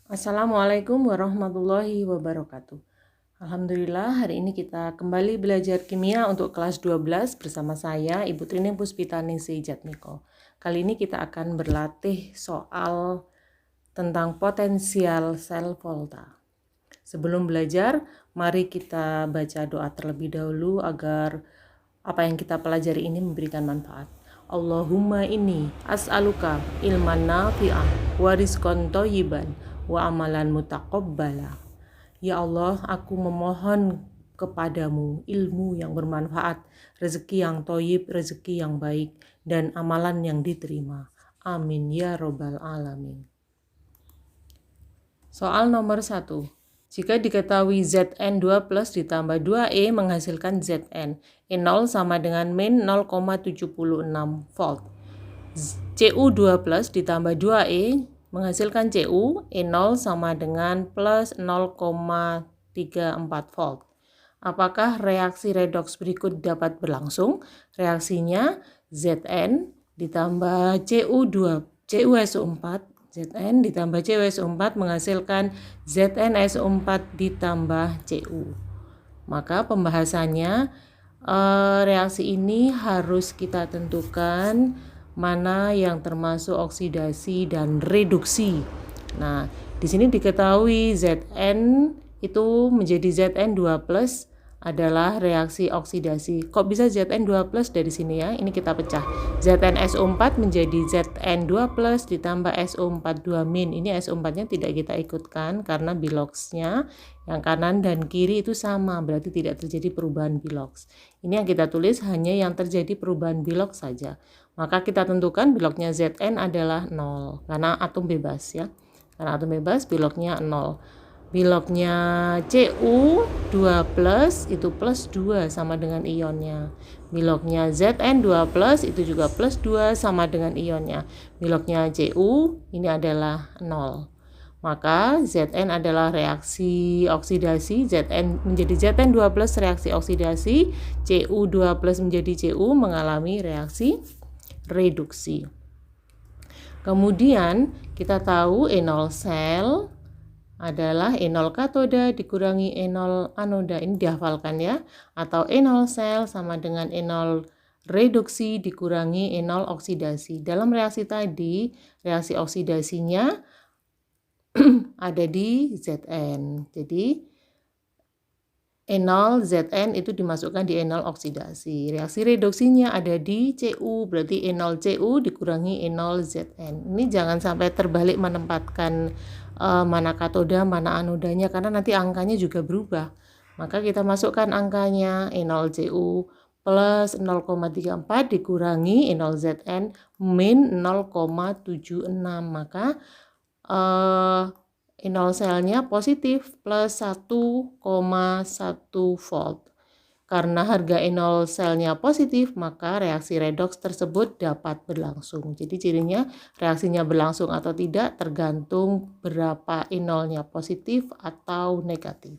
Assalamualaikum warahmatullahi wabarakatuh. Alhamdulillah, hari ini kita kembali belajar kimia untuk kelas 12 bersama saya, Ibu Trining Puspitaningsih Jatmiko. Kali ini kita akan berlatih soal tentang potensial sel volta. Sebelum belajar, mari kita baca doa terlebih dahulu agar apa yang kita pelajari ini memberikan manfaat. Allahumma inni as'aluka ilman nafi'ah wa rizqan thayyiban wa amalan mutaqabbala. Ya Allah, aku memohon kepadamu ilmu yang bermanfaat, rezeki yang thayyib, rezeki yang baik, dan amalan yang diterima. Amin ya robbal alamin. Soal nomor 1. Jika diketahui Zn2 plus ditambah 2E menghasilkan Zn, E0 sama dengan min 0,76 volt. Cu2 plus ditambah 2E menghasilkan Cu, E0 sama dengan plus 0,34 volt. Apakah reaksi redoks berikut dapat berlangsung? Reaksinya Zn ditambah CuSO4, Zn ditambah CuSO4 menghasilkan ZnSO4 ditambah Cu. Maka pembahasannya reaksi ini harus kita tentukan mana yang termasuk oksidasi dan reduksi. Nah, di sini diketahui Zn itu menjadi Zn2 plus adalah reaksi oksidasi. Kok bisa Zn2 plus dari sini ya? Ini kita pecah. ZnSO4 menjadi Zn2 plus ditambah SO4 2-. Ini SO4-nya tidak kita ikutkan karena biloxnya yang kanan dan kiri itu sama, berarti tidak terjadi perubahan bilox. Ini yang kita tulis hanya yang terjadi perubahan bilox saja. Maka kita tentukan biloknya Zn adalah 0 karena atom bebas ya. Karena atom bebas biloknya 0. Biloknya Cu2 plus itu plus 2 sama dengan ionnya. Biloknya Zn2 plus itu juga plus 2 sama dengan ionnya. Biloknya Cu ini adalah 0. Maka Zn adalah reaksi oksidasi, Zn menjadi Zn2 plus reaksi oksidasi, Cu2 plus menjadi Cu mengalami reaksi reduksi. Kemudian kita tahu E0 sel adalah E0 katoda dikurangi E0 anoda. Ini dihafalkan ya. Atau E0 sel sama dengan E0 reduksi dikurangi E0 oksidasi. Dalam reaksi tadi, reaksi oksidasinya ada di Zn. Jadi E0 Zn itu dimasukkan di E0 oksidasi. Reaksi reduksinya ada di Cu, berarti E0 Cu dikurangi E0 Zn. Ini jangan sampai terbalik menempatkan mana katoda, mana anodanya, karena nanti angkanya juga berubah. Maka kita masukkan angkanya E0 Cu plus 0,34 dikurangi E0 Zn min 0,76. Maka E0 selnya positif plus 1,1 volt. Karena harga E0 selnya positif, maka reaksi redoks tersebut dapat berlangsung. Jadi cirinya reaksinya berlangsung atau tidak tergantung berapa E0-nya positif atau negatif.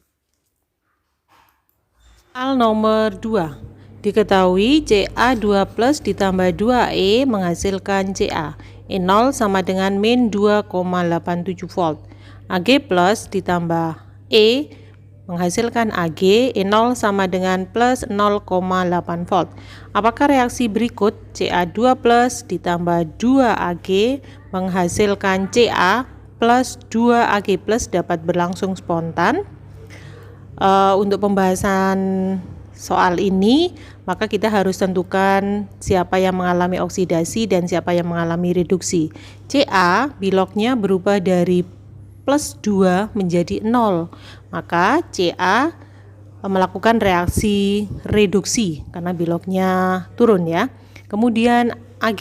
Soal nomor 2. Diketahui Ca2 plus ditambah 2E menghasilkan Ca. E0 sama dengan min 2,87 volt. Ag plus ditambah E menghasilkan Ag, E0 sama dengan plus 0,8 volt. Apakah reaksi berikut Ca2 plus ditambah 2Ag menghasilkan Ca plus 2Ag plus dapat berlangsung spontan? Untuk pembahasan soal ini, maka kita harus tentukan siapa yang mengalami oksidasi dan siapa yang mengalami reduksi. Ca biloknya berubah dari plus 2 menjadi 0. Maka Ca melakukan reaksi reduksi karena biloknya turun ya. Kemudian Ag,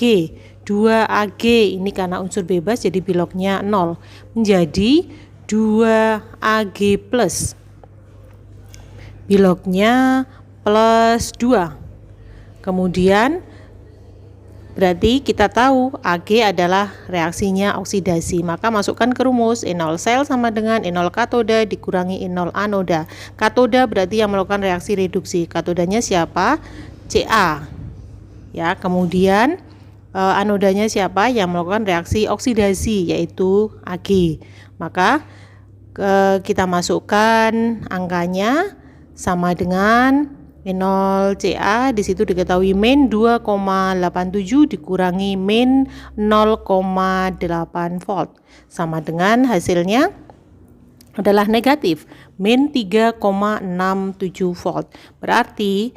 2Ag ini karena unsur bebas jadi biloknya 0 menjadi 2Ag plus. Biloknya plus 2. Kemudian berarti kita tahu Ag adalah reaksinya oksidasi. Maka masukkan ke rumus E0 sel sama dengan E0 katoda dikurangi E0 anoda. Katoda berarti yang melakukan reaksi reduksi. Katodanya siapa? Ca. Ya, kemudian anodanya siapa yang melakukan reaksi oksidasi, yaitu Ag. Maka kita masukkan angkanya sama dengan E0Ca, di situ diketahui min 2,87 dikurangi min 0,8 volt sama dengan hasilnya adalah negatif min 3,67 volt. Berarti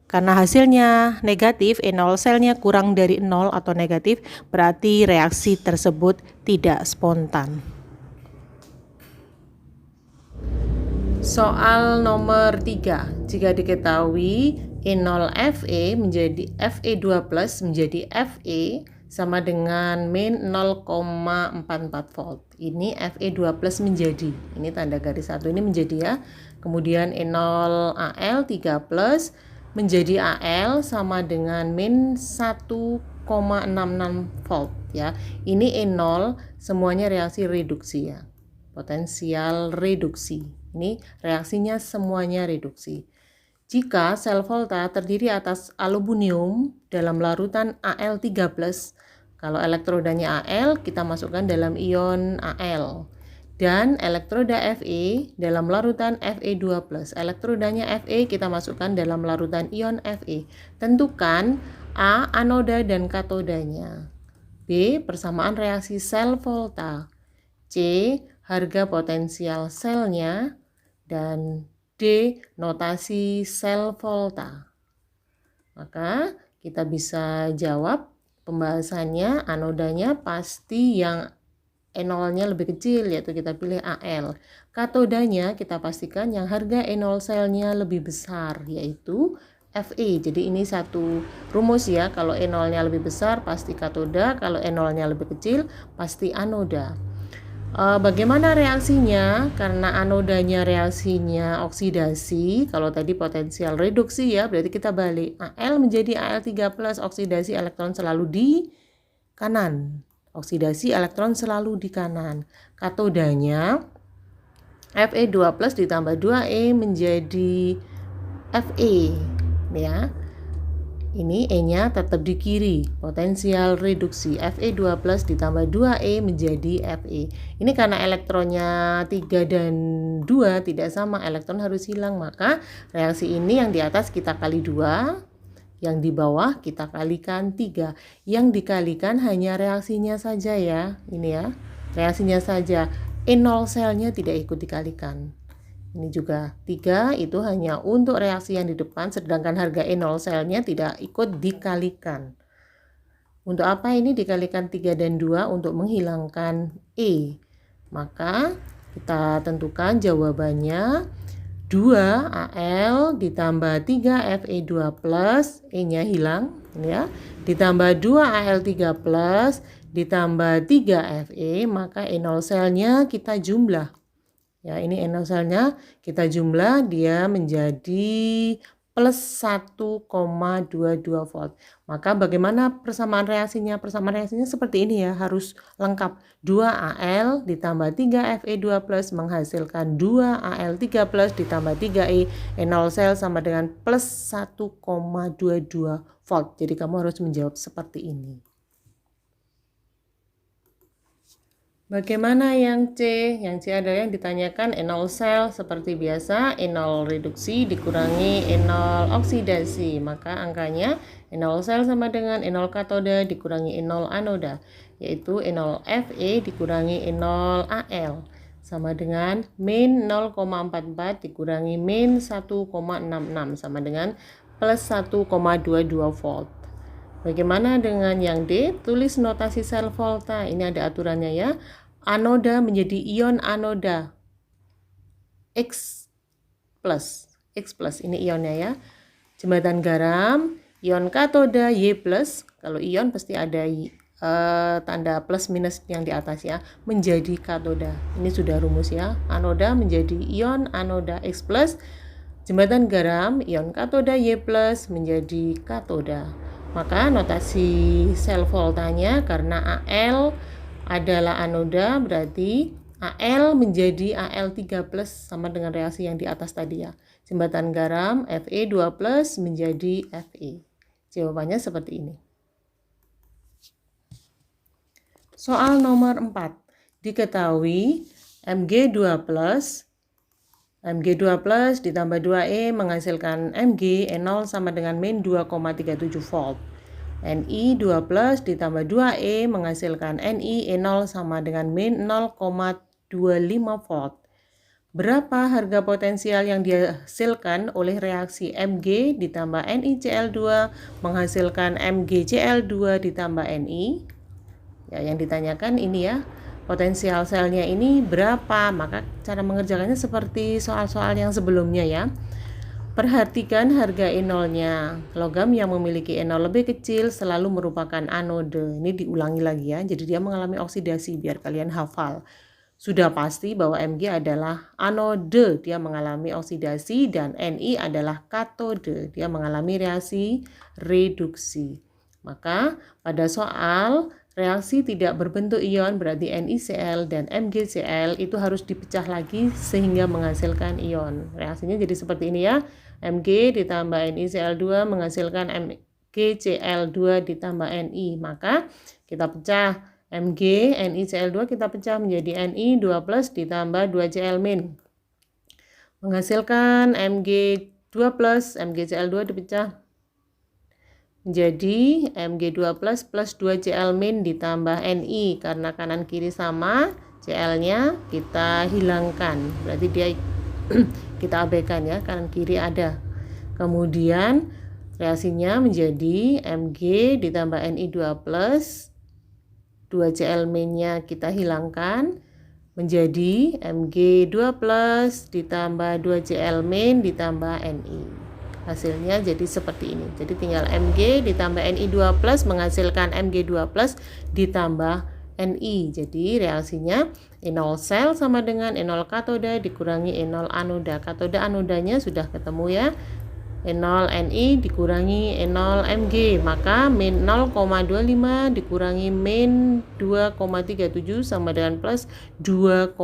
karena hasilnya negatif, E0 selnya kurang dari 0 atau negatif, berarti reaksi tersebut tidak spontan. Soal nomor 3, jika diketahui E0Fe menjadi Fe2 plus menjadi Fe sama dengan min 0,44 volt. Ini Fe2 plus menjadi, ini tanda garis satu ini menjadi ya. Kemudian E0Al 3 plus menjadi Al sama dengan min 1,66 volt ya. Ini E0 semuanya reaksi reduksi ya. Potensial reduksi. Ini reaksinya semuanya reduksi. Jika sel volta terdiri atas aluminium dalam larutan Al3+, kalau elektrodanya Al, kita masukkan dalam ion Al. Dan elektroda Fe dalam larutan Fe2+. Elektrodanya Fe kita masukkan dalam larutan ion Fe. Tentukan A, anoda dan katodanya. B, persamaan reaksi sel volta. C, harga potensial selnya. Dan D, notasi sel volta. Maka kita bisa jawab pembahasannya, anodanya pasti yang E0-nya lebih kecil, yaitu kita pilih Al. Katodanya kita pastikan yang harga E0 selnya lebih besar, yaitu Fe. Jadi ini satu rumus ya, kalau E0-nya lebih besar pasti katoda, kalau E0-nya lebih kecil pasti anoda. Bagaimana reaksinya? Karena anodanya reaksinya oksidasi, kalau tadi potensial reduksi ya, berarti kita balik. Al menjadi Al3+, oksidasi elektron selalu di kanan. Oksidasi elektron selalu di kanan. Katodanya Fe2+ ditambah 2E menjadi Fe ya. Ini E-nya tetap di kiri, potensial reduksi Fe2+ ditambah 2E menjadi Fe. Ini karena elektronnya 3 dan 2 tidak sama, elektron harus hilang, maka reaksi ini yang di atas kita kali 2, yang di bawah kita kalikan 3. Yang dikalikan hanya reaksinya saja ya, ini ya, reaksinya saja. E0 selnya tidak ikut dikalikan. Ini juga 3 itu hanya untuk reaksi yang di depan, sedangkan harga E0 selnya tidak ikut dikalikan. Untuk apa ini dikalikan 3 dan 2? Untuk menghilangkan E. Maka kita tentukan jawabannya 2 Al ditambah 3 Fe2+, E-nya hilang ya, ditambah 2 Al3+, ditambah 3 Fe, maka E0 selnya kita jumlah. Ya, ini E0 selnya kita jumlah, dia menjadi plus 1,22 volt. Maka bagaimana persamaan reaksinya? Persamaan reaksinya seperti ini ya, harus lengkap. 2 Al ditambah 3 Fe2+ menghasilkan 2 Al3+ ditambah 3E. E0 sel sama dengan plus 1,22 volt. Jadi kamu harus menjawab seperti ini. Bagaimana yang C? Yang C adalah yang ditanyakan E0 sel seperti biasa, E0 reduksi dikurangi E0 oksidasi. Maka angkanya E0 sel sama dengan E0 katoda dikurangi E0 anoda, yaitu E0 Fe dikurangi E0 Al sama dengan min 0,44 dikurangi min 1,66 sama dengan plus 1,22 volt. Bagaimana dengan yang D? Tulis notasi sel volta. Ini ada aturannya ya. Anoda menjadi ion anoda. X plus. Ini ionnya ya. Jembatan garam, ion katoda Y+. Kalau ion pasti ada tanda plus minus yang di atas ya. Menjadi katoda. Ini sudah rumus ya. Anoda menjadi ion anoda X+. Jembatan garam, ion katoda Y+ menjadi katoda. Maka notasi sel voltanya karena Al adalah anoda, berarti Al menjadi Al3+ sama dengan reaksi yang di atas tadi ya. Jembatan garam Fe2+ menjadi Fe. Jawabannya seperti ini. Soal nomor 4. Diketahui Mg2 ditambah 2E menghasilkan Mg E0 sama dengan min 2,37 volt. Ni2 ditambah 2E menghasilkan Ni E0 sama dengan min 0,25 volt. Berapa harga potensial yang dihasilkan oleh reaksi Mg ditambah NiCl2 menghasilkan MgCl2 ditambah Ni? Ya, yang ditanyakan ini ya, potensial selnya ini berapa? Maka cara mengerjakannya seperti soal-soal yang sebelumnya ya. Perhatikan harga E0-nya. Logam yang memiliki E0 lebih kecil selalu merupakan anode. Ini diulangi lagi ya. Jadi dia mengalami oksidasi biar kalian hafal. Sudah pasti bahwa Mg adalah anode, dia mengalami oksidasi, dan Ni adalah katode, dia mengalami reaksi reduksi. Maka pada soal reaksi tidak berbentuk ion berarti NiCl dan MgCl itu harus dipecah lagi sehingga menghasilkan ion. Reaksinya jadi seperti ini ya. Mg ditambah NiCl2 menghasilkan MgCl2 ditambah Ni. Maka kita pecah Mg, NiCl2 kita pecah menjadi Ni2 ditambah 2Cl min. Menghasilkan Mg2 MgCl2 dipecah menjadi Mg2 plus 2Cl min ditambah Ni. Karena kanan kiri sama, Cl-nya kita hilangkan. Berarti dia kita abaikan ya, kanan kiri ada. Kemudian reaksinya menjadi Mg ditambah Ni2 plus 2Cl min-nya kita hilangkan menjadi Mg2 plus ditambah 2Cl min ditambah Ni. Hasilnya jadi seperti ini. Jadi tinggal Mg ditambah Ni2 plus menghasilkan Mg2 plus ditambah Ni. Jadi reaksinya E0 sel sama dengan E0 katoda dikurangi E0 anoda. Katoda anodanya sudah ketemu ya. E0 Ni dikurangi E0 Mg, maka min 0,25 dikurangi min 2,37 sama dengan plus 2,12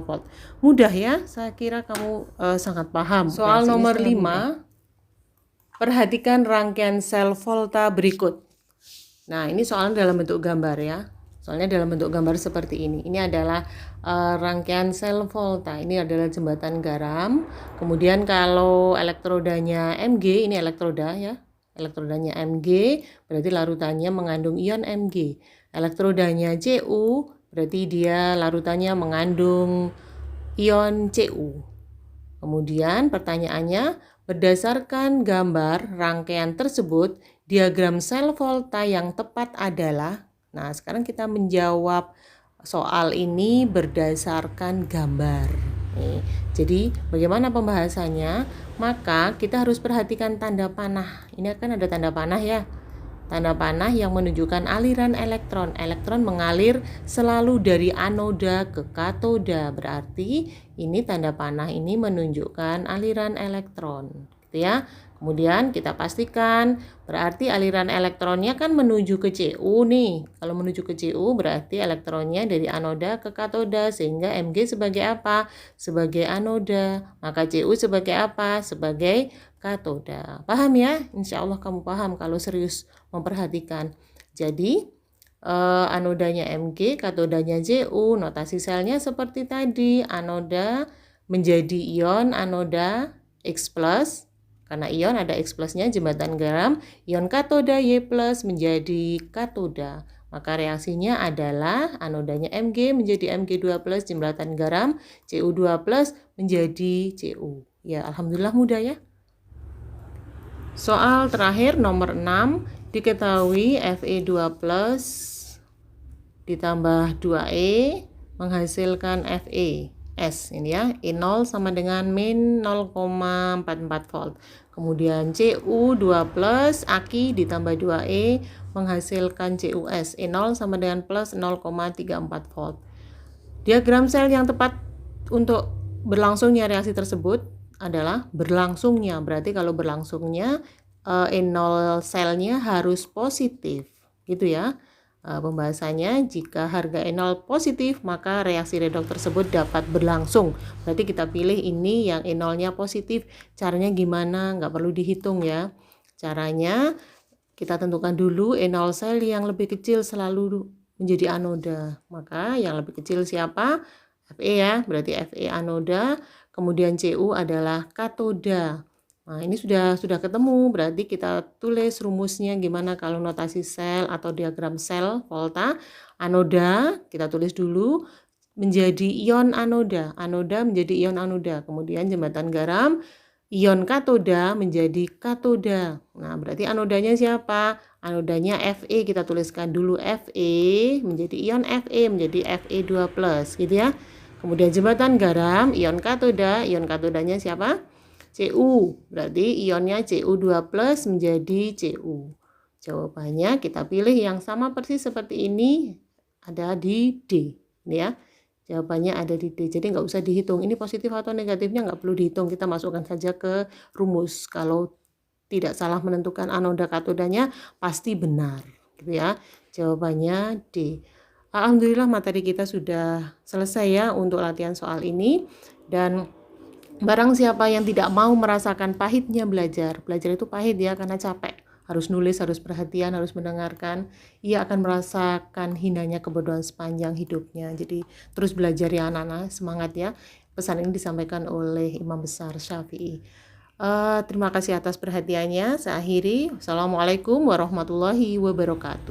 volt. Mudah ya, saya kira kamu sangat paham. Soal nomor 5, perhatikan rangkaian sel volta berikut. Nah, ini soalnya dalam bentuk gambar ya. Soalnya dalam bentuk gambar seperti ini. Ini adalah rangkaian sel volta. Ini adalah jembatan garam. Kemudian kalau elektrodanya Mg, ini elektroda ya. Elektrodanya Mg berarti larutannya mengandung ion Mg. Elektrodanya Cu berarti dia larutannya mengandung ion Cu. Kemudian pertanyaannya, berdasarkan gambar rangkaian tersebut, diagram sel volta yang tepat adalah. Nah, sekarang kita menjawab soal ini berdasarkan gambar. Nih, jadi bagaimana pembahasannya? Maka kita harus perhatikan tanda panah. Ini kan ada tanda panah ya. Tanda panah yang menunjukkan aliran elektron. Elektron mengalir selalu dari anoda ke katoda. Berarti ini tanda panah ini menunjukkan aliran elektron. Gitu ya. Kemudian kita pastikan berarti aliran elektronnya kan menuju ke Cu nih. Kalau menuju ke Cu berarti elektronnya dari anoda ke katoda, sehingga Mg sebagai apa? Sebagai anoda. Maka Cu sebagai apa? Sebagai katoda. Paham ya? Insya Allah kamu paham kalau serius memperhatikan. Jadi anodanya Mg, katodanya Cu. Notasi selnya seperti tadi. Anoda menjadi ion anoda X+. Karena ion ada X plusnya, jembatan garam, ion katoda Y plus menjadi katoda. Maka reaksinya adalah anodanya Mg menjadi Mg2 plus, jembatan garam, Cu2 plus menjadi Cu. Ya, alhamdulillah mudah ya. Soal terakhir nomor 6, diketahui Fe2 plus ditambah 2E menghasilkan Fe. S ini ya, E0 sama dengan min 0,44 volt. Kemudian Cu2 plus Aki ditambah 2E menghasilkan Cus. E0 sama dengan plus 0,34 volt. Diagram sel yang tepat untuk berlangsungnya reaksi tersebut adalah berlangsungnya. Berarti kalau berlangsungnya E0 selnya harus positif. Gitu ya. Pembahasannya, jika harga E0 positif maka reaksi redoks tersebut dapat berlangsung. Berarti kita pilih ini yang E0-nya positif. Caranya gimana? Nggak perlu dihitung ya. Caranya kita tentukan dulu E0 sel yang lebih kecil selalu menjadi anoda. Maka yang lebih kecil siapa? Fe ya, berarti Fe anoda, kemudian Cu adalah katoda. Nah, ini sudah ketemu, berarti kita tulis rumusnya gimana kalau notasi sel atau diagram sel volta. Anoda, kita tulis dulu, menjadi ion anoda, anoda menjadi ion anoda. Kemudian jembatan garam, ion katoda menjadi katoda. Nah, berarti anodanya siapa? Anodanya Fe, kita tuliskan dulu Fe menjadi ion Fe menjadi Fe2+, gitu ya. Kemudian jembatan garam, ion katoda, ion katodanya siapa? Cu, berarti ionnya Cu2+ menjadi Cu. Jawabannya kita pilih yang sama persis seperti ini, ada di D, ini ya. Jawabannya ada di D, jadi nggak usah dihitung. Ini positif atau negatifnya nggak perlu dihitung, kita masukkan saja ke rumus. Kalau tidak salah menentukan anoda katodanya, pasti benar, gitu ya. Jawabannya D. Alhamdulillah materi kita sudah selesai ya untuk latihan soal ini. Dan barang siapa yang tidak mau merasakan pahitnya belajar itu pahit ya, karena capek. Harus nulis, harus perhatian, harus mendengarkan. Ia akan merasakan hinanya kebodohan sepanjang hidupnya. Jadi terus belajar ya anak-anak, semangat ya. Pesan ini disampaikan oleh Imam Besar Syafi'i. Terima kasih atas perhatiannya. Saya akhiri. Assalamualaikum warahmatullahi wabarakatuh.